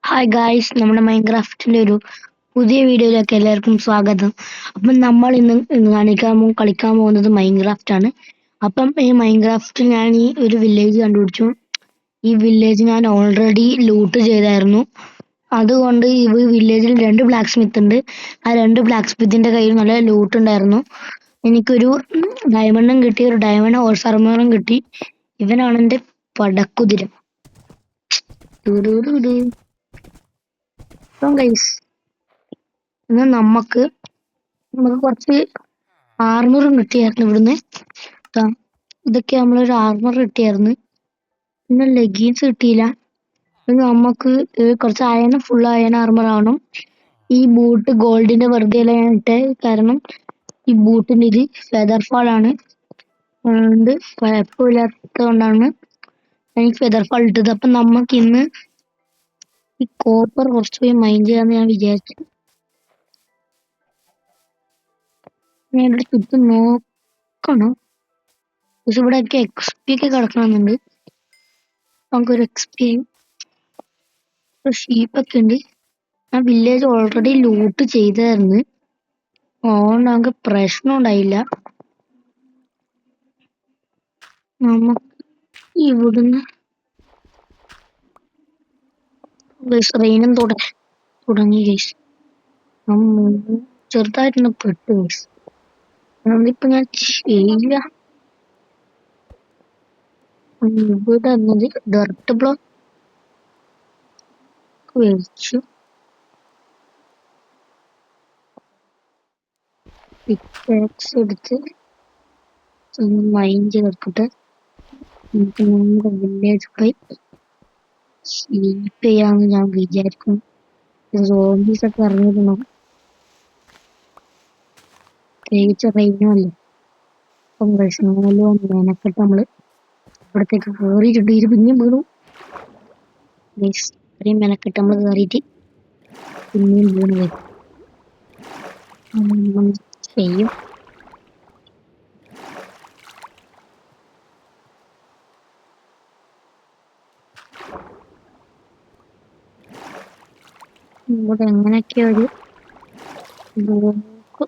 Hi guys, നമ്മുടെ മൈൻക്രാഫ്റ്റിന്റെ ഒരു പുതിയ വീഡിയോയിലേക്ക് എല്ലാവർക്കും സ്വാഗതം. അപ്പം നമ്മൾ ഇന്ന് കളിക്കാൻ പോകുന്നത് മൈൻക്രാഫ്റ്റ് ആണ്. അപ്പം ഈ മൈൻക്രാഫ്റ്റ് ഞാൻ ഈ ഒരു വില്ലേജ് കണ്ടുപിടിച്ചു. ഈ വില്ലേജ് ഞാൻ ഓൾറെഡി ലൂട്ട് ചെയ്തായിരുന്നു. അതുകൊണ്ട് ഈ വില്ലേജിൽ 2 ബ്ലാക്ക് സ്മിത്ത് ഉണ്ട്. ആ 2 ബ്ലാക്ക് സ്മിത്തിന്റെ കയ്യിൽ നല്ല ലൂട്ട് ഉണ്ടായിരുന്നു. എനിക്കൊരു ഡയമണ്ടും കിട്ടി, ഒരു ഡയമണ്ട് ഹോഴ്സ് ആർമറും കിട്ടി. ഇവനാണ് എന്റെ പടക്കുതിര. ഗൈസ്, ഇന്ന് നമുക്ക് കുറച്ച് ആർമറും കിട്ടിയായിരുന്നു ഇവിടുന്ന്. ഇതൊക്കെ നമ്മളൊരു ആർമർ കിട്ടിയായിരുന്നു. പിന്നെ ലെഗീൻസ് കിട്ടിയില്ല. നമുക്ക് കുറച്ച് അയൺ, ഫുൾ അയൺ ആർമർ ആവണം. ഈ ബൂട്ട് ഗോൾഡിന്റെ വെറുതെ അല്ല ഞാൻ ഇട്ടേ, കാരണം ഈ ബൂട്ടിന്റെ ഇത് ഫെദർ ഫാൾ ആണ്. അതുകൊണ്ട് കുഴപ്പമില്ലാത്തത് കൊണ്ടാണ് എനിക്ക് ഫെദർ ഫാൾ ഇട്ടത്. അപ്പം നമുക്ക് ഇന്ന് ഈ കോപ്പർ കുറച്ച് പോയി മൈൻ ചെയ്യാന്ന് ഞാൻ വിചാരിച്ചു. ഞാൻ ഇവിടെ ചുറ്റും നോക്കണം. പക്ഷെ ഇവിടെയൊക്കെ XP ഒക്കെ കിടക്കണമെന്നുണ്ട്. നമുക്കൊരു XP ഷീപ്പൊക്കെ ഉണ്ട്. ആ വില്ലേജ് ഓൾറെഡി ലൂട്ട് ചെയ്തായിരുന്നു, അതുകൊണ്ട് നമുക്ക് പ്രശ്നം ഉണ്ടായില്ല. നമുക്ക് ഇവിടുന്ന് റെയിനും തുടങ്ങി ഗൈസ്. ചെറുതായിട്ടൊന്ന് പെട്ടു ഗൈസ്. അതുകൊണ്ടിപ്പോ ഞാൻ ചെയ്യില്ല. ഇവിടെ ഡർട്ട് ബ്ലോക്ക് വെച്ചു. പിക്കാക്സ് എടുത്ത് മൈൻ ചേർത്തിട്ട് നമുക്ക് നമ്മുടെ വില്ലേജ് പോയി സ്ലീപ്പ് ചെയ്യാന്ന് ഞാൻ വിചാരിക്കും. സോംബീസ് ഒക്കെ ഇറങ്ങിയിരുന്നു, പ്രത്യേകിച്ച് റെയിനുമല്ലേ. അപ്പം വിഷമമല്ലോ മെനക്കെട്ട് നമ്മള് ഇവിടത്തേക്ക് കയറിയിട്ടുണ്ട്. പിന്നെയും വീണു. ഇത്രയും മെനക്കെട്ട് നമ്മള് കയറിയിട്ട് പിന്നെയും വീണ് വരും. ചെയ്യും. ഇവിടെ എങ്ങനെയൊക്കെ ഒരു ബ്ലോക്ക്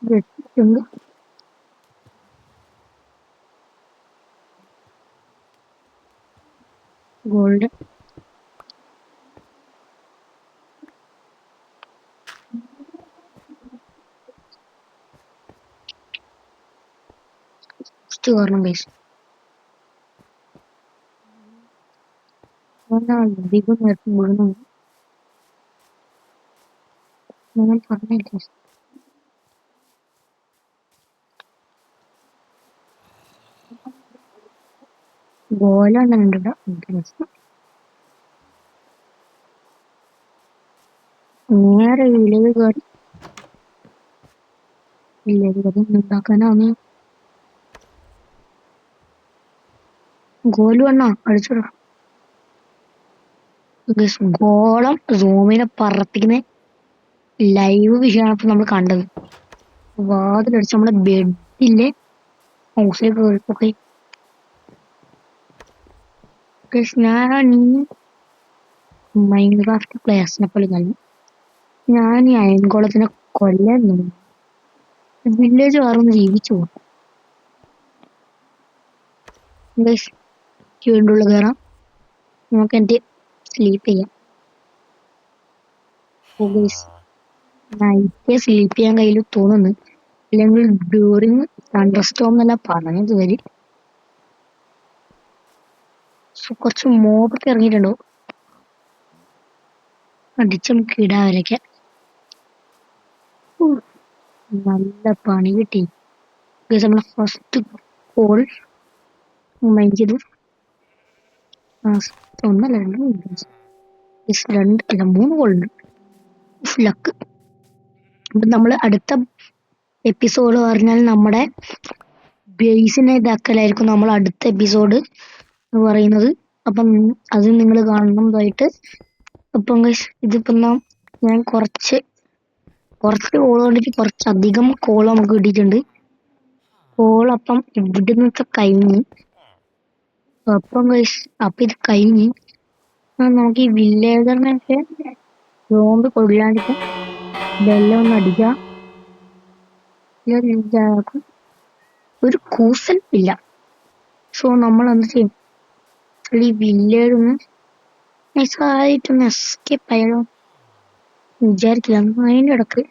വെച്ചിട്ടുണ്ട്. ഗോൾഡ് കാരണം പൈസ അധികം നേരത്തെ വീണു. ഞാൻ പറഞ്ഞില്ല, ഗോലാണ് കണ്ടിട്ട് നേരെ വില്ലേജ് കയറി ഉണ്ടാക്കാനാണ്. ഗോലു വണ്ണ അടിച്ചിട. ഗോളം റൂമിനെ പറപ്പിക്കുന്ന ലൈവ് വിഷയമാണ് ഇപ്പൊ നമ്മൾ കണ്ടത്. വാതിലടിച്ച് നമ്മുടെ ബെഡിലെ ഹൗസിലേക്ക് കയറിപ്പോക്കെ. ഞാൻ ഈ മൈൻക്രാഫ്റ്റ് പ്ലേയേഴ്സിനെ പോലെ തന്നെ ഞാൻ ഈ അയൻകോളത്തിനെ കൊല്ലാൻ തോന്നുന്നു. വില്ലേജ് വേറൊന്ന് ജീവിച്ചു പോകും. വീണ്ടും കയറാം, നമുക്ക് എന്റെ സ്ലീപ്പ് ചെയ്യാം. നൈറ്റ് സ്ലീപ്പ് ചെയ്യാൻ കയ്യിൽ തോന്നുന്നു, അല്ലെങ്കിൽ ഡ്യൂറിങ് തണ്ടർ സ്റ്റോം എന്നല്ല പറഞ്ഞത് വരെ. കുറച്ച് മോബൊക്കെ ഇറങ്ങിയിട്ടുണ്ടോ, അടിച്ച് നമുക്ക് ഇടാൻ വരയ്ക്കാം. നല്ല പണി കിട്ടി. നമ്മളെ ഫസ്റ്റ് കോൾ മൈൻഡ് ചെയ്തു. ഒന്നല്ല 3 കോളുണ്ട്. ലക്ക്. അപ്പൊ നമ്മള് അടുത്ത എപ്പിസോഡ് പറഞ്ഞാൽ നമ്മുടെ ബേസിനെ ഇതാക്കലായിരിക്കും നമ്മൾ അടുത്ത എപ്പിസോഡ് എന്ന് പറയുന്നത്. അപ്പം അത് നിങ്ങൾ കാണുന്നതായിട്ട്. അപ്പം ഇതിപ്പം ഞാൻ കുറച്ച് കോൾ കണ്ടിട്ട് കുറച്ചധികം കോൾ നമുക്ക് കിട്ടിയിട്ടുണ്ട്. കോൾ അപ്പം ഇവിടുന്നൊക്കെ കഴിഞ്ഞ് അപ്പം ഇത് കഴിഞ്ഞ് നമുക്ക് ഈ വില്ലേജറിനൊക്കെ നോമ്പ് കൊള്ളാണ്ടിരിക്കാൻ വെള്ളം ഒന്ന് അടിക്കാം. ഒരു കൂസലില്ല. സോ നമ്മൾ എന്ത് ചെയ്യും? ഈ വില്ലേജ് ഒന്ന് നൈസായിട്ടൊന്ന് എസ്കേപ്പ് ആയാലോ വിചാരിക്കില്ല. അതിൻ്റെ ഇടക്ക്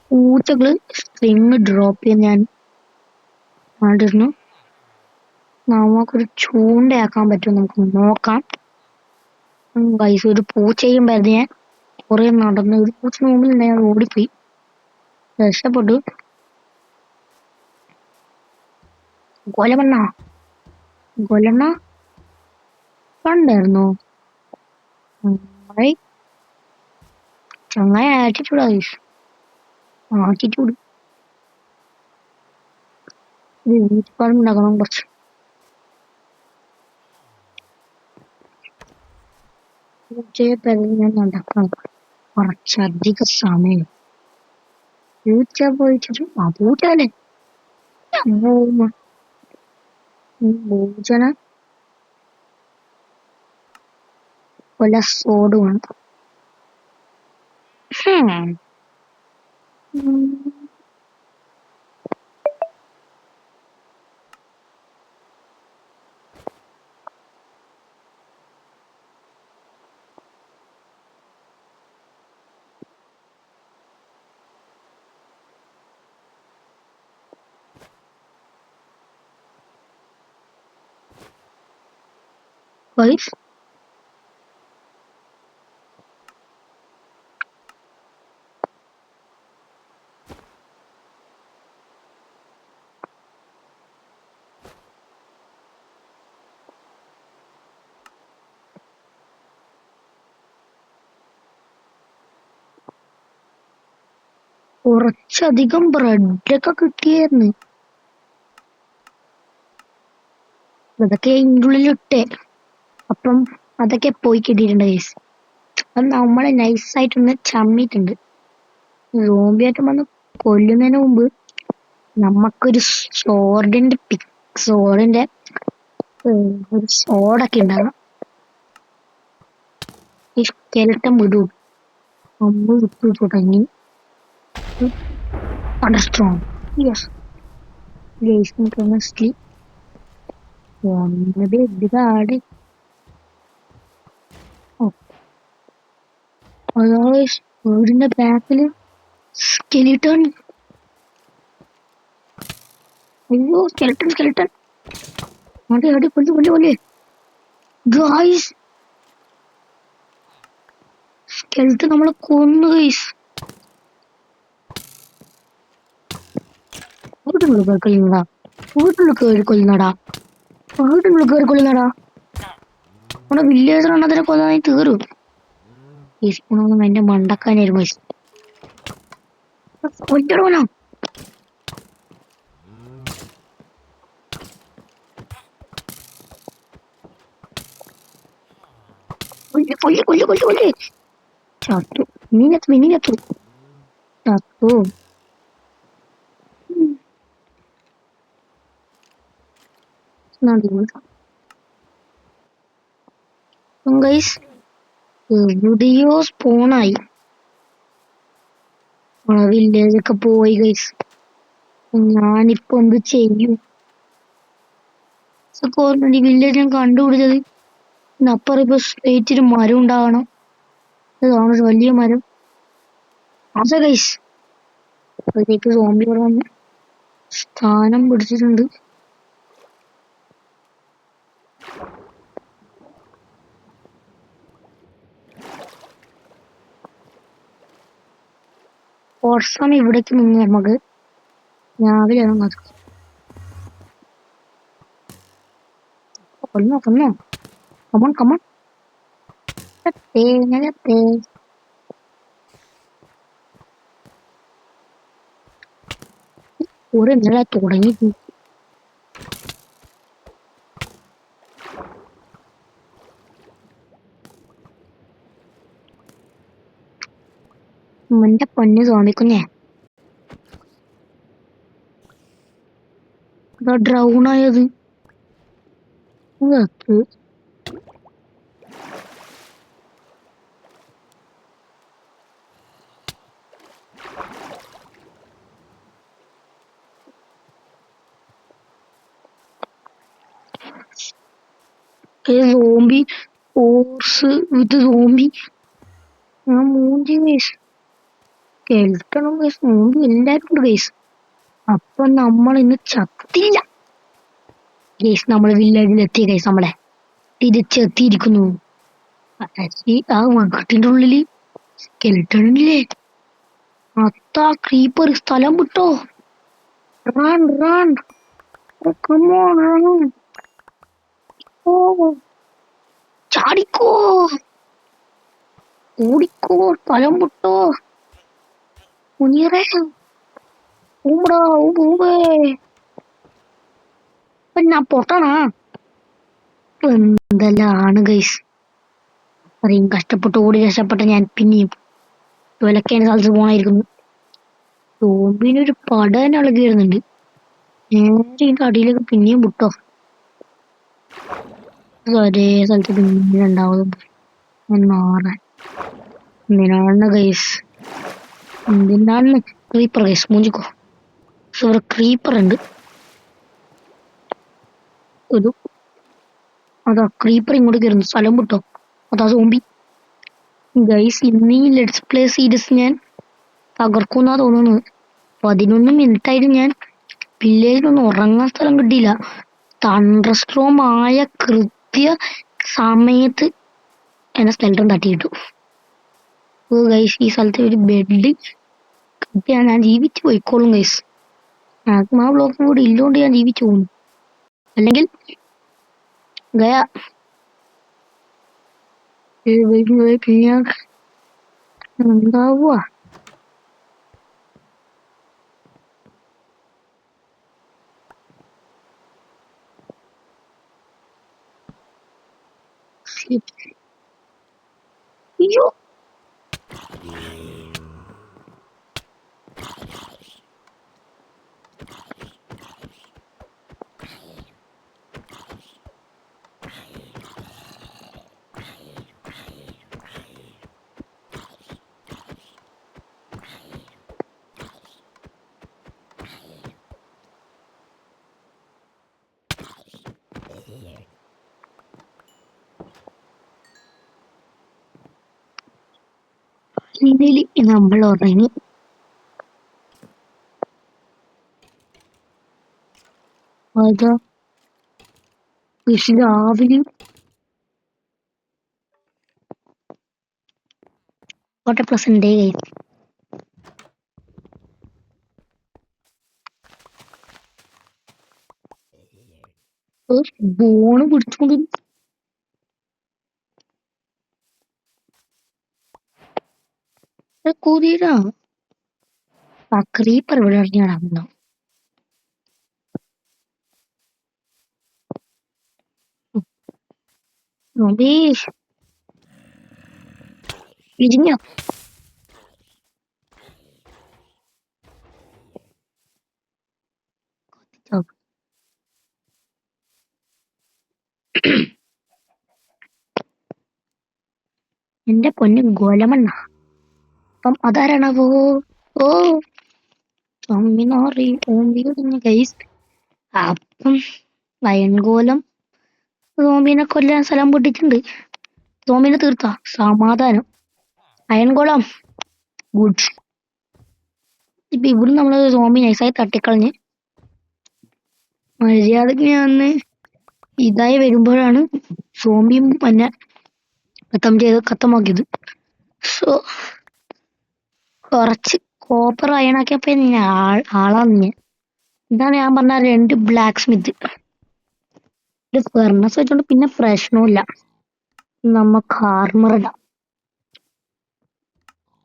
പൂച്ചകള് സ്ട്രിങ് ഡ്രോപ്പ് ചെയ്യാൻ ഞാൻ കണ്ടിരുന്നു. നമുക്കൊരു ചൂണ്ടയാക്കാൻ പറ്റും, നമുക്ക് നോക്കാം. ഗൈസ്, ഒരു പൂച്ചയും വരുന്ന ഞാൻ കുറെ നടന്ന് ഒരു പൂച്ച മുമ്പിൽ ഞാൻ ഓടിപ്പോയി, രക്ഷപ്പെട്ടു. ഗൊലണ്ണ കണ്ടായിരുന്നോ? ചങ്ങായ ആറ്റിറ്റ്യൂഡ് ഗൈസ്, ആറ്റിറ്റ്യൂഡ്. ഉണ്ടാക്കണം കുറച്ച്. ഞാൻ നടക്കണം കുറച്ചധികം സമയം. പൂച്ച പോയിട്ടിട്ട് പൂച്ചല്ലേ പൂച്ചനെ കൊല സോഡ് വേണം. Guys, കുറച്ചധികം ബ്രെഡൊക്കെ കിട്ടിയായിരുന്നു. അതൊക്കെ ഇതിൻ്റെ ഉള്ളിലിട്ടേ, അപ്പം അതൊക്കെ പോയി കിട്ടിയിട്ടുണ്ട് ഗൈസ്. അത് നമ്മളെ നൈസായിട്ടൊന്ന് ചമ്മിട്ടുണ്ട്. സോംബിയായിട്ട് വന്ന് കൊല്ലുന്നതിന് മുമ്പ് നമുക്കൊരു സോഡിന്റെ ഒരു സോഡൊക്കെ ഉണ്ടാകണം. ഈ സ്കെൽട്ടൻ വിടും നമ്മൾ വിട്ടു തുടങ്ങി. സ്ട്രോങ് യെസ് ഗൈസ്, നമുക്ക് ഇതാണ് വീടിന്റെ ബാക്കില് സ്കെലിട്ടൺ. അയ്യോ, സ്കെലിട്ടൺ അടി കൊല്ല് ഗൈസ്. സ്കെലിട്ടൺ നമ്മളെ കൊന്നു ഗൈസ്. വീട്ടിനുള്ളിൽ കയറി കൊല്ലുന്നടാ. നമ്മുടെ വില്ലേജർ അതിനെ കൊല്ലാൻ തീരും. ഈസ്പൂണൊന്നും എന്റെ മണ്ടക്കാനായിരുന്നു ഗൈസ്. കൊല്ലണോ? കൊല്ല് ചത്തു. മിനിങ്ങത്തു ചത്തു. ഗൈസ്, എവിടെയോ സ്പോണായി. വില്ലേജൊക്കെ പോയി ഗൈസ്. ഞാനിപ്പോ എന്ത് ചെയ്യും? വില്ലേജ് ഞാൻ കണ്ടുപിടിച്ചത് അപ്പുറം ഇപ്പൊ സ്ട്രേറ്റിന് മരം ഉണ്ടാവണം. ഇതാണ് ഒരു വലിയ മരം. അതെ ഗൈസ്, അപ്പോഴത്തേക്ക് സോംബികൾ വന്ന് സ്ഥാനം പിടിച്ചിട്ടുണ്ട്. കുറച്ച് സമയം ഇവിടേക്ക് നിന്ന് നമുക്ക് രാവിലെ കൊന്നോ കമോൺ ഒരു ഇന്നലെ തുടങ്ങി. എന്റെ പൊന്ന് തോന്നിക്കുന്നേ, ഡ്രൗൺ ആയത്. സോംബി ഹോർസ് വിത്ത് സോംബി. ഞാൻ മൂഞ്ചി ഗൈസ്. കേൾക്കണം ഗൈസ്, സോംബി എല്ലാരും ഉണ്ട് ഗൈസ്. അപ്പൊ നമ്മൾ ഇന്ന് ചത്തില്ല ഗൈസ്. നമ്മൾ വില്ലേജിലെത്തി ഗൈസ്. നമ്മളെ തിരിച്ചെത്തിയിരിക്കുന്നു. ആ വകട്ടിന്റെ ഉള്ളില് സ്കെൽട്ടണില്ലേ? അത്താ ക്രീപ്പർ സ്ഥലം വിട്ടോ. Run run, come on run. ഓ ചാടിക്കോ, ഓടിക്കോ, സ്ഥലം വിട്ടോ. മുനീറേ ഊമ്പടാ, ഊമ്പേ. ഞാൻ പൊട്ടണാ? എന്തെല്ലാണ് ഗൈസ്. അത്രയും കഷ്ടപ്പെട്ട് ഓടി രക്ഷപ്പെട്ട ഞാൻ പിന്നെയും വിലക്കേണ്ട സ്ഥലത്ത് പോണായിരിക്കുന്നു. സോംബിനൊരു പട തന്നെ ഇളകി വരുന്നുണ്ട്. നേരെ ഇതിന്റെ അടിയിലേക്ക് പിന്നെയും വിട്ടോ. ഒരേ സ്ഥലത്ത് പിന്നെ രണ്ടാമതും മാറാൻ. എന്തിനാണ് ഗൈസ്, എന്തിനാണ്? ക്രീപ്പർ ഗൈസ്, മൂഞ്ചിക്കോ. ഇവിടെ ക്രീപ്പർ ഉണ്ട്. ഒരു അതാ ക്രീപ്പർ ഇങ്ങോട്ട് കയറുന്നു. സ്ഥലം വിട്ടോ. അതാ സോംബി. ഗൈസ്, ഇന്ന് ഈ ലെറ്റ്സ് പ്ലേ സീരീസ് ഞാൻ തകർക്കുന്നാ തോന്നുന്നത്. 11 മിനിറ്റ് ആയിട്ട് ഞാൻ വില്ലേജിലൊന്നും ഉറങ്ങാൻ സ്ഥലം കിട്ടിയില്ല. തണ്ടർസ്ട്രോം ആയ കൃത്യ സമയത്ത് എന്നെ സ്കെൽട്ടൺ തട്ടിയിട്ടു. ഓ ഗൈസ്, ഈ സ്ഥലത്ത് ഒരു ബെഡ് കിട്ടിയാൽ ഞാൻ ജീവിച്ചു പോയിക്കോളും ഗൈസ്. ആത്മാ ബ്ലോക്ക് കൂടി ഇല്ലോണ്ട് ഞാൻ ജീവിച്ചു പോകുന്നു. അല്ലെങ്കിൽ ഗയ പിന്നെ എന്താവുക? അയ്യോ, ഇതില് നമ്മൾ ഉറങ്ങി. അതാ രാവിലെ what A pleasant day guys. Born പിടിച്ചോണ്ട് കൂതിരാ. ആ ക്രീപ്പർ ഇവിടെ ഇറങ്ങിയാണോ? ഇരിഞ്ഞോ? എന്റെ പൊന്ന് ഗോലമണ്ണ. അപ്പം അതാരാണാവോ? ഓ ചമ്മിനാറി ഓമ്പിടുന്ന ഗൈസ്. അപ്പം വയൻകോലം സോംബിനെ കൊല്ലാൻ സ്ഥലം പൊട്ടിച്ചിട്ടുണ്ട്. സോംബിനെ തീർത്ത സമാധാനം. അയൻകോളം ഗുഡ്. ഇപ്പൊ ഇവിടെ നമ്മള് സോംബി നൈസായി തട്ടിക്കളഞ്ഞ് മര്യാദക്ക് ഞാൻ ഇതായി വരുമ്പോഴാണ് സോംബിയും എന്നെ കത്തമാക്കിയത്. സോ കുറച്ച് കോപ്പർ അയണാക്കിയപ്പോ ആളാന്ന് ഞാൻ. ഇതാണ് ഞാൻ പറഞ്ഞ 2 ബ്ലാക്ക് സ്മിത്ത്. ഒരു ഫെർണസ് വെച്ചോണ്ട് പിന്നെ പ്രശ്നമില്ല. നമുക്ക് ആർമർ ഇടാം.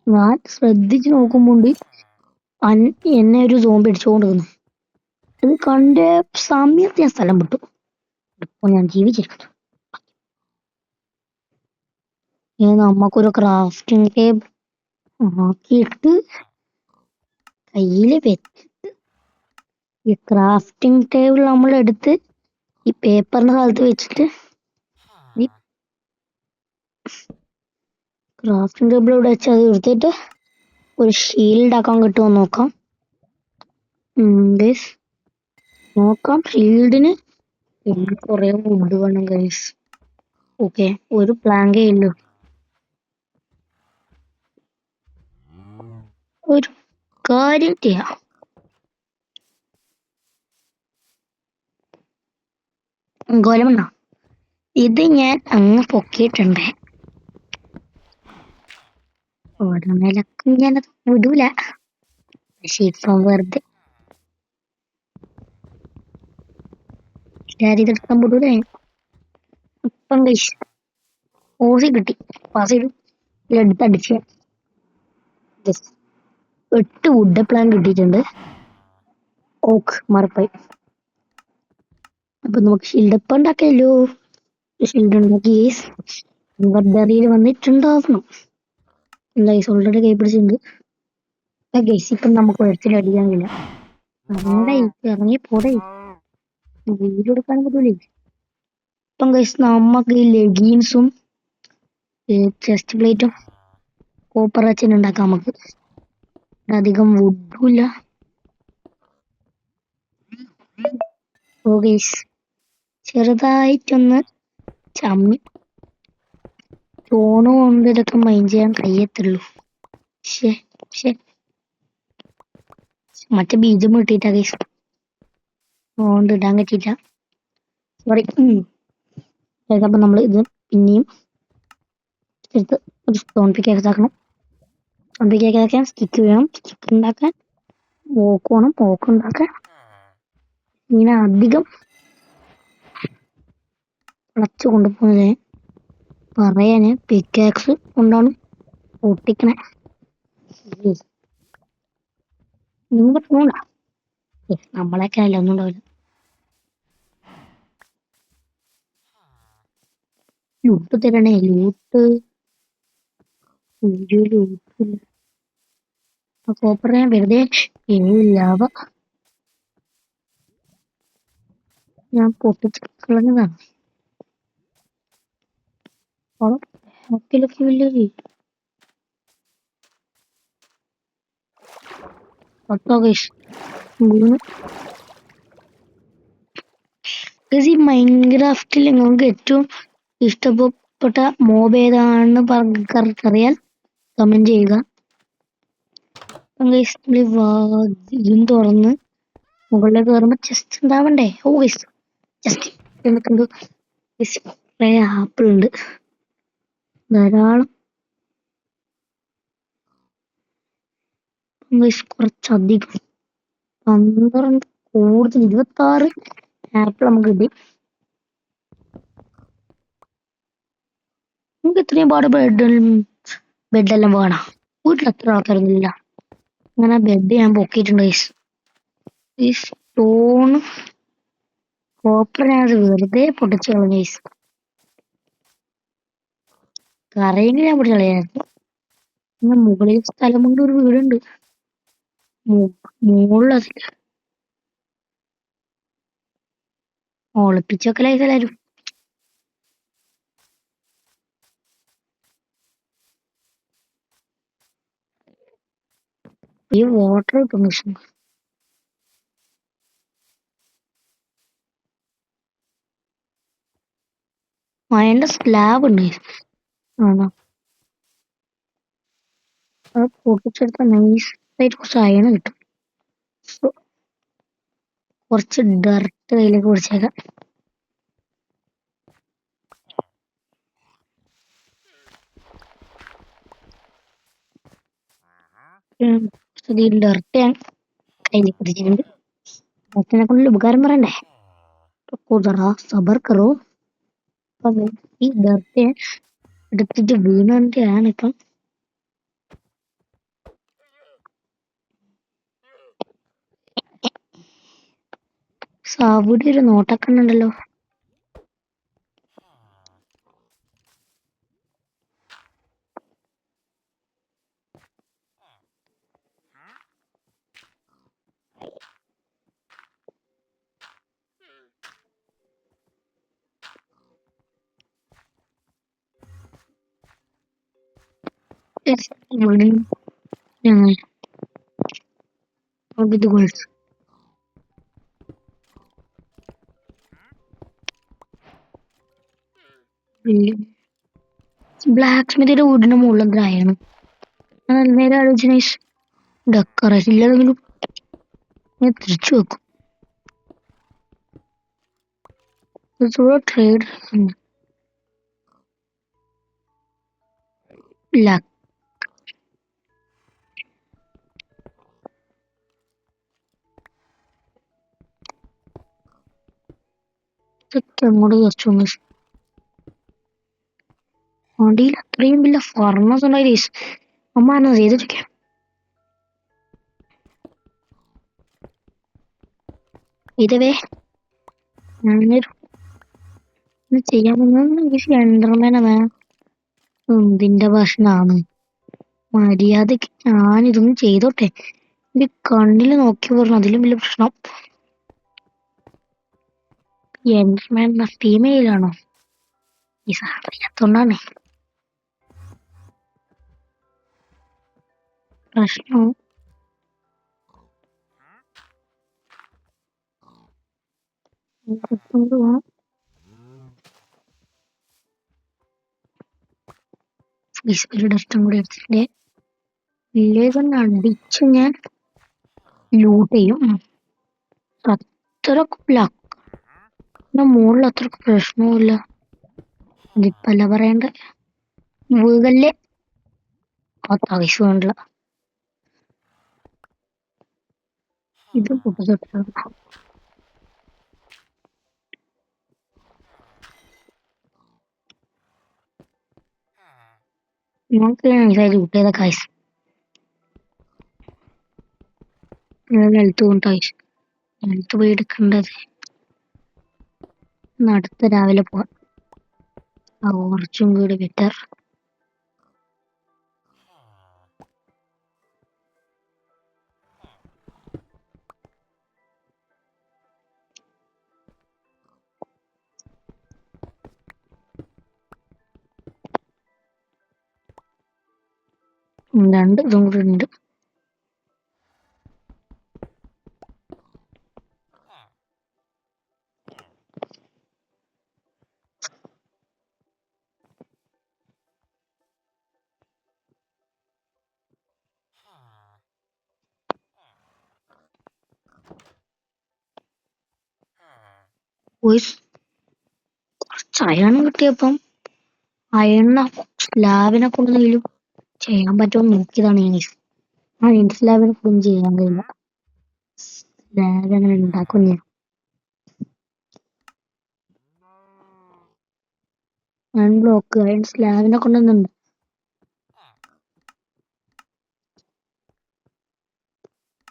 ഞാൻ ശ്രദ്ധിച്ചു നോക്കുമ്പോണ്ട് എന്നെ ഒരു സോംബി അടിച്ചുകൊണ്ടിരുന്നു. ഇത് കണ്ട സമയത്ത് ഞാൻ സ്ഥലം വിട്ടു. ഇപ്പൊ ഞാൻ ജീവിച്ചിരിക്കുന്നു. നമുക്കൊരു ക്രാഫ്റ്റിംഗ് ടേബിൾ ആക്കിയിട്ട് കയ്യില് വെച്ചിട്ട് ഈ ക്രാഫ്റ്റിംഗ് ടേബിൾ നമ്മൾ എടുത്ത് ഈ പേപ്പറിന്റെ സ്ഥലത്ത് വെച്ചിട്ട് ഈ ക്രാഫ്റ്റിംഗ് ടേബിൾ ഇവിടെ വെച്ച് അത് എടുത്തിട്ട് ഒരു ഷീൽഡ് ആക്കാൻ കിട്ടുമോ നോക്കാം. നോക്കാം. ഷീൽഡിന് കുറെ വുഡ് വേണം ഗൈസ്. ഓക്കെ, ഒരു പ്ലാങ്കേ ഉള്ളൂ. ഒരു കാര്യം ചെയ്യാം. ഗോലമണ്ണ, ഇത് ഞാൻ അങ്ങ് പൊക്കിയിട്ടുണ്ട്. ഓരോ നിലക്കും ഞാനത് വിടൂല. പക്ഷെ ഇപ്പം വെറുതെ ഇതെടുക്കാൻ വിടൂല. ഇപ്പം കഴിച്ചു ഓസി കിട്ടി. പാസ് ചെയ്തു. എടുത്തടിച്ച് 8 വുഡ് പ്ലാൻ കിട്ടിയിട്ടുണ്ട്. ഓക്ക് മറപ്പായി. അപ്പൊ നമുക്ക് ഷീൽഡ് ഇപ്പം ഉണ്ടാക്കിയല്ലോ. ഷീൽഡ് ഉണ്ടാക്കി ഗദ്ദറിയിൽ വന്നിട്ടുണ്ടായിരുന്നു. ഗൈസ് ഓൾറെഡി കൈ പിടിച്ചിട്ടുണ്ട്. ഗൈസ് ഇപ്പം നമുക്ക് ഒരച്ചിലടിക്കാൻ കഴിയില്ല. ഇറങ്ങി പോടെ. വീഡിയോ എടുക്കാൻ പറ്റൂലേ. ഇപ്പം ഗൈസ് നമുക്ക് ഈ ലെഗീൻസും ചെസ്റ്റ് പ്ലേറ്റും കോപ്പർ അച്ഛൻ ഉണ്ടാക്കാം. നമുക്ക് അധികം വുഡില്ല. ഓ ഗൈസ് ചെറുതായിട്ടൊന്ന് ചമ്മി ടോണ് കൊണ്ട് ഇതൊക്കെ മൈൻഡ് ചെയ്യാൻ കഴിയത്തുള്ളൂ. മറ്റേ ബീജം കിട്ടിയിട്ടാ ഗൈസ് അതുകൊണ്ട് ഇടാൻ പറ്റിയില്ല. സോറി. അപ്പൊ നമ്മൾ ഇത് പിന്നെയും എടുത്ത് ഒരു സ്റ്റോൺ പിക്കേക്ക് ആക്കണം. സ്റ്റോൺ പിക്കേക്ക് ആക്കാൻ സ്റ്റിക്ക് വേണം. സ്റ്റിക്ക് ഉണ്ടാക്കാൻ ഓക്ക് വേണം. ഓക്ക് ഉണ്ടാക്കാൻ ഇങ്ങനെ അധികം വളച്ചു കൊണ്ടുപോകുന്നത് പറയാന് പിക്കാക്സ് കൊണ്ടാണ് പൊട്ടിക്കണേ. നിങ്ങൾ പോണ്ട. നമ്മളൊക്കെ അല്ല ഒന്നും ഉണ്ടാവില്ല. ലൂട്ട് തരണേ. ലൂട്ട് കോപ്പർ ഞാൻ വെറുതെ ലാഭ ഞാൻ പൊട്ടിച്ചതാണ്. ഈ മൈൻക്രാഫ്റ്റിൽ നിങ്ങൾക്ക് ഏറ്റവും ഇഷ്ടപ്പെട്ട മോബ് ഏതാണെന്ന് അറിയാൻ കമന്റ് ചെയ്യുക. ഇതും തുറന്ന് മുകളിലേക്ക് കയറുമ്പോ ചെസ്റ്റ് ഉണ്ടാവണ്ടേ. ഓ ഗൈസ് ചെസ്റ്റ് ആപ്പിൾ ഉണ്ട് ധാരാളം. കുറച്ചധികം 12 കൂടുതൽ 26 ആപ്പിൾ നമുക്ക് കിട്ടി. നമുക്ക് ഇത്രയും പാട് ബെഡെല്ലാം വേണം. വീട്ടിൽ എത്ര ആൾക്കാരൊന്നുമില്ല. അങ്ങനെ ബെഡ് ഞാൻ പൊക്കിയിട്ടുണ്ട് ഗൈസ്. ഈ സ്റ്റോൺ കോപ്പർ ഞാൻ വെറുതെ പൊട്ടിച്ചു കളഞ്ഞു ഗൈസ്. കറയെങ്കിൽ ഞാൻ പൊട്ടിച്ച് കളയായിരുന്നു. പിന്നെ മുകളിൽ സ്ഥലം കൊണ്ട് ഒരു വീടുണ്ട്. മുകളിൽ ഒളിപ്പിച്ചൊക്കെ എല്ലാവരും. ഈ വാട്ടർ പെർമിഷൻ അതിന്റെ സ്ലാബ് ഉണ്ട് ആണോ. അത് പൊട്ടിച്ചെടുത്ത നൈസായിട്ട് കുറച്ച് അയണ് കിട്ടും. കുറച്ച് ഡർട്ട് കയ്യിലേക്ക് പിടിച്ചേക്കാം. ഡർട്ട് ഞാൻ കയ്യിലേക്ക് പിടിച്ചിട്ടുണ്ട്. ഡർട്ടിനെ കൊണ്ട് ഉപകാരം പറയണ്ടേ. സബർ കറോ. ഈ ഡർട്ട് എടുത്തിട്ട് വീണാണ് ഇപ്പം. സാബുടെ ഒരു നോട്ടക്കണ്ണുണ്ടല്ലോ. ഇത് ഗോൾസ് ബ്ലാക്ക് സ്മിതിയുടെ വീടിന്റെ മുകളിൽ എന്തായാണ് നേരെ ആലോചന ഡെക്കറേഷൻ ഇല്ലെങ്കിലും ഞാൻ തിരിച്ചു വെക്കും. ട്രേഡ് ഇല്ല. അങ്ങോട്ട് കുറച്ചൊന്ന് വണ്ടിയിൽ അത്രയും വലിയ ഫർണസ് ഉണ്ടായി. അമ്മ എന്നാ ചെയ്തിരിക്കാം. ഇതവേ ഞാനൊരു ചെയ്യാൻ പോകുന്നത് എൻഡർമാനാണ്. എന്തിന്റെ പ്രശ്നാണ്? മര്യാദക്ക് ഞാനിതൊന്നും ചെയ്തോട്ടെ. എന്റെ കണ്ണില് നോക്കി പറഞ്ഞു അതിലും വലിയ പ്രശ്നം. എൻഡർമാൻ ഫീമെയിലാണോ? ഈ സാധനം അറിയാത്തോണ്ടാണേ പ്രശ്നം. ഡസ്റ്റം കൂടി എടുത്തിട്ട് വില്ലേജ് ഒന്ന് അടിച്ച് ഞാൻ ലൂട്ട് ചെയ്യും. അത്രക്ക് പിന്നെ മുകളിൽ അത്രക്ക് പ്രശ്നവുമില്ല. ഇതിപ്പല്ല പറയണ്ട. വീകല്ലേ ആവശ്യം വേണ്ടില്ല. ഇത് പൊട്ടിച്ചിട്ട് നമുക്ക് ലൂട്ട് ചെയ്ത കാശ് ഹെൽത്ത് കൊണ്ട് ഹെൽത്ത് പോയി എടുക്കേണ്ടത് അടുത്ത രാവിലെ പോവാം. കുറച്ചും കൂടി ബെറ്റർ. രണ്ട് ഇതും കൂടി ഉണ്ട്. കുറച്ച് അയൺ കിട്ടിയപ്പം അയണ്ണ സ്ലാബിനെ കൊണ്ടെങ്കിലും ചെയ്യാൻ പറ്റുമോ നോക്കിയതാണ് ഞാൻ. എനിക്ക് സ്ലാബിനെ കൊണ്ടൊന്നും ചെയ്യാൻ കഴിയില്ല. സ്ലാബ് അങ്ങനെ ഉണ്ടാക്കും ഞാൻ. അയൺ ബ്ലോക്ക് അയൺ സ്ലാബിനെ കൊണ്ടൊന്നുണ്ട്.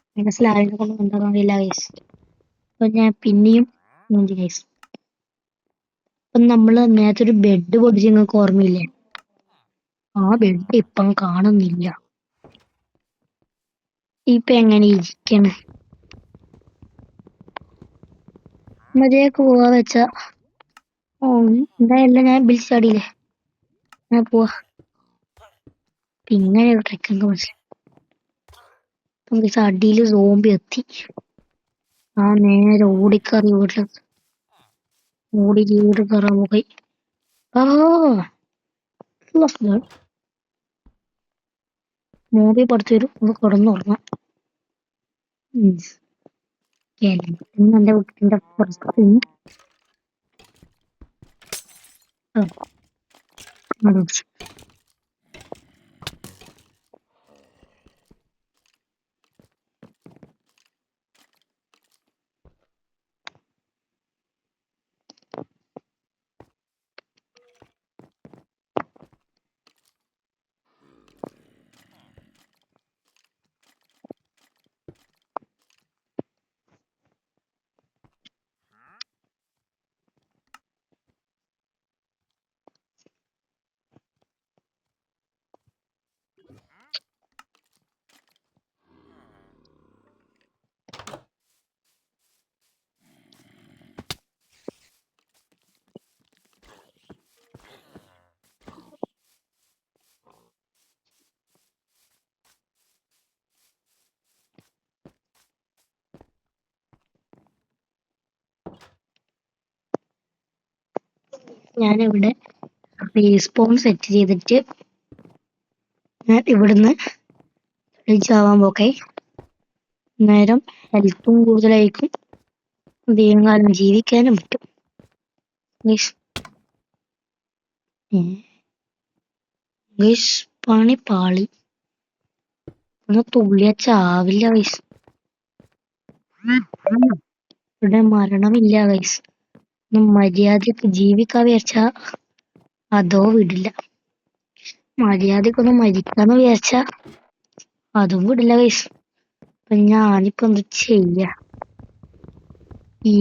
അങ്ങനെ സ്ലാബിനെ കൊണ്ടൊന്നും ഉണ്ടാക്കാൻ കഴിയില്ല ഗൈസ്. അപ്പൊ ഞാൻ പിന്നെയും ഗൈസ് ഇപ്പം നമ്മള് നേരത്തെ ഒരു ബെഡ് പൊടിച്ച് നിങ്ങൾക്ക് ഓർമ്മയില്ലേ? ആ ബെഡ് ഇപ്പം കാണുന്നില്ല. ഇപ്പൊ എങ്ങനെ ഇരിക്കണ്? മര്യാദക്ക് പോവാ വെച്ച എന്തായാലും ഞാൻ ബിൽച്ചാടിയില്ലേ, ഞാൻ പോവാ. പിന്നെ ഒരു ട്രെക്കിങ് മനസ്സിലായി. അടിയില് സോംബി എത്തി. ആ നേരെ ഓടിക്കറി വീട്ടിലെത്തി. ഓടി വീട് കയറാൻ പോയി. മൂവി പഠിച്ചു വരും. ഒന്ന് കിടന്നുറങ്ങാം. എന്റെ വീട്ടിന്റെ പുറത്തുണ്ട്. ഞാനിവിടെ റീസ്പോൺ സെറ്റ് ചെയ്തിട്ട് ഞാൻ ഇവിടുന്ന് ചാവാൻ പോക്കെ. നേരം ഹെൽത്തും കൂടുതലായിരിക്കും, അധികം കാലം ജീവിക്കാനും പറ്റും. പണി പാളി. ഒന്ന് തുള്ളിയ ചാവില്ല ഗൈസ്. ഇവിടെ മരണമില്ല ഗൈസ്. മര്യാദക്ക് ജീവിക്കാൻ വിചാരിച്ച അതോ വിടില്ല. മര്യാദക്കൊന്ന് മരിക്കാന്ന് വിചാരിച്ച അതും വിടില്ല ഗൈസ്. അപ്പൊ ഞാനിപ്പോ എന്ത് ചെയ്യാ? ഈ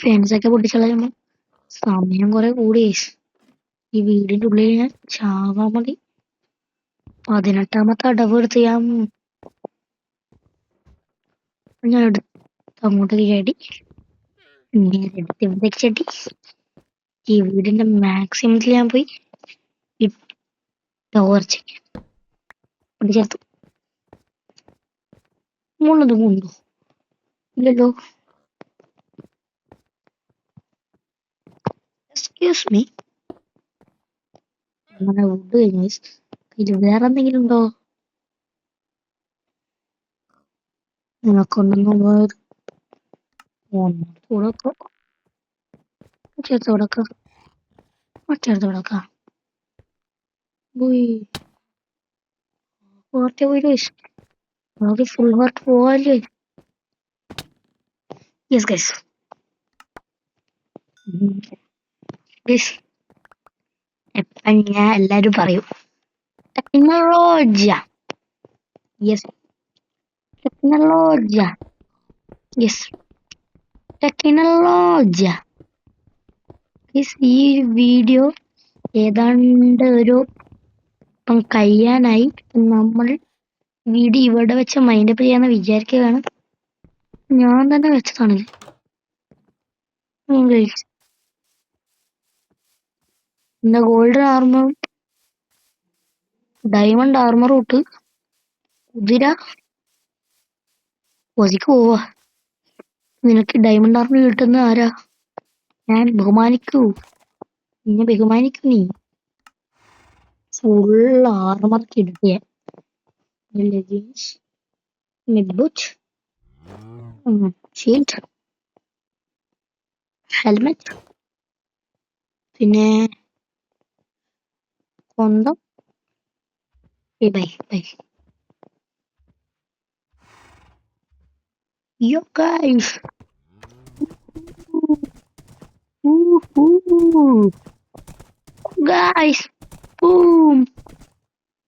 ഫാൻസൊക്കെ പൊട്ടിച്ചളയുമ്പോ സമയം കുറെ കൂടി ഗൈസ്. ഈ വീടിന്റെ ഉള്ളിൽ ഞാൻ ചാവാൻ മതി. 18ാമത്തെ അടവ് എടുത്ത് ഞാൻ എടുത്ത് അങ്ങോട്ടേക്ക് ചാടി, നേരെടുത്ത് ഇവിടേക്ക് ചാടി. ഈ വീടിന്റെ മാക്സിമത്തിൽ ഞാൻ പോയി ഈ ടോർച്ച് ചേർത്തു. മുള്ളത് കൊണ്ടു ഇല്ലല്ലോ. Excuse me. അങ്ങനെ വുഡ് കഴിഞ്ഞു. ഇതിൽ വേറെ എന്തെങ്കിലും ഉണ്ടോ? നിനക്കൊണ്ടൊന്നും ചേർത്ത് കൊടുക്കാം. ചേർത്ത് കൊടുക്കാം. ഫുൾ ഹാർട്ട് പോവാല്ലേ? Yes guys. എപ്പം ഞാൻ എല്ലാരും പറയും technology. Yes, technology. Yes, technology. ഈ വീഡിയോ ഏതാണ്ട് ഒരു ഇപ്പം കഴിയാനായി. നമ്മൾ വീഡിയോ ഇവിടെ വെച്ച് മൈൻഡപ്പ് ചെയ്യാന്ന് വിചാരിക്കുകയാണ്. ഞാൻ തന്നെ വെച്ചതാണ്. പിന്നെ ഗോൾഡൻ ആർമർ, ഡയമണ്ട് ആർമർ ഇട്ട് കുതിര ഒതുക്കി പോവാ. നിനക്ക് ഡയമണ്ട് ആർമർ കിട്ടുന്ന ആരാ? ഞാൻ ബഹുമാനിക്കൂ, നിന്നെ ബഹുമാനിക്കൂ. നീ ഫുൾ ആർമർ കിട്ടിയ ഷീൽഡ്, ഹെൽമെറ്റ്, പിന്നെ കൊന്തം. Bye bye. Yo guys. Guys. Boom.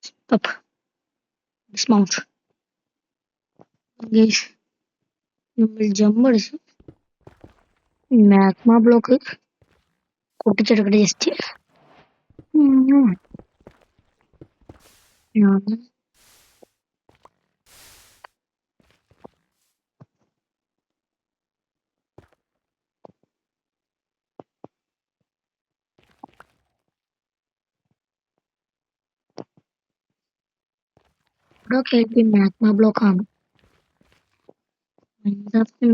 Stop. Dismount. Guys. നമ്മൾ ജമ്പ് അടിച്ചു. മാഗ്മ ബ്ലോക്ക് പൊട്ടിച്ചെടുക്കട്ടെ ജസ്റ്റ്. മാഗ്മ ബ്ലോക്ക് ആണ്.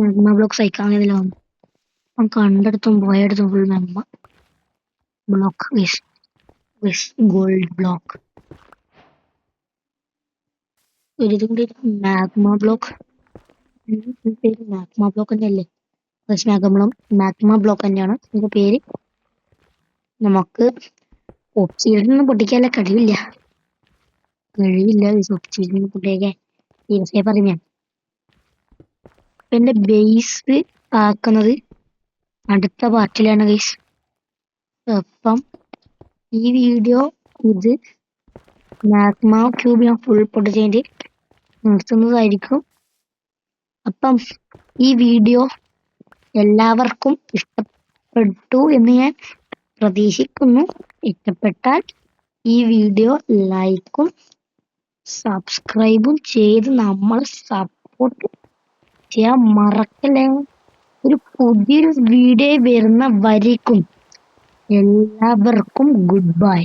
മാഗ്മ ബ്ലോക്ക് സഹിക്കാൻ കഴിയില്ല. കണ്ടെടുത്തും പോയടുത്തും full magma block. Gold block. ഒരിതും കൂടി മാഗ്മ ബ്ലോക്ക്. പേര് മാഗ്മ ബ്ലോക്ക് തന്നെയല്ലേ? മാഗ്മ ബ്ലോക്ക് തന്നെയാണ് ഇതിന്റെ പേര്. നമുക്ക് ഒബ്സിഡിയൻ പൊട്ടിക്കാനുള്ള കഴിവില്ല. ഒബ്സിഡിയൻ പൊട്ടിക്കാൻ ദിവസേ പറയും ഞാൻ. എന്റെ ബേസ് ആക്കുന്നത് അടുത്ത പാർട്ടിലാണ് ഗൈസ്. അപ്പം ഈ വീഡിയോ ഇത് മാഗ്മ ക്യൂബ് ഞാൻ ഫുൾ പൊട്ടിച്ചതിന്റെ നിർത്തുന്നതായിരിക്കും. അപ്പം ഈ വീഡിയോ എല്ലാവർക്കും ഇഷ്ടപ്പെട്ടു എന്ന് ഞാൻ പ്രതീക്ഷിക്കുന്നു. ഇഷ്ടപ്പെട്ടാൽ ഈ വീഡിയോ ലൈക്കും സബ്സ്ക്രൈബും ചെയ്ത് നമ്മളെ സപ്പോർട്ട് ചെയ്യാൻ മറക്കല്ലേ. ഒരു പുതിയൊരു വീഡിയോ വരുന്ന വരേക്കും എല്ലാവർക്കും ഗുഡ് ബൈ.